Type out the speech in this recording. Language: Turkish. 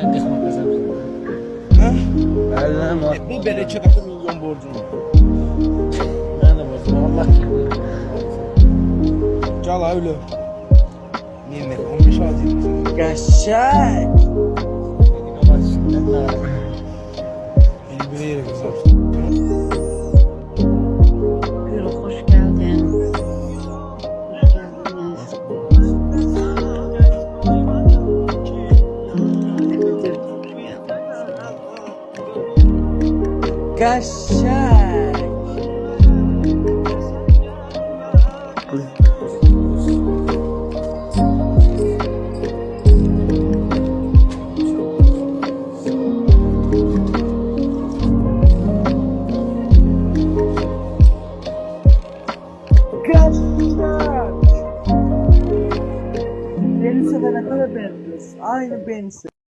Kıkma kazandım. Ha? Allah'ım o. Bu böyle 2 qatı milyon borcum var. Ben de bozdum. Allah kim? Gel öyle. Nimet 15 adet. Qəşəng. Kapat şimdi. Beni bir yere kızar. Gül, hoş geldin. Hoş geldiniz. Qəşəng. Qəşəng. Beni sevene kadar benziyorsun. Aynı benzi.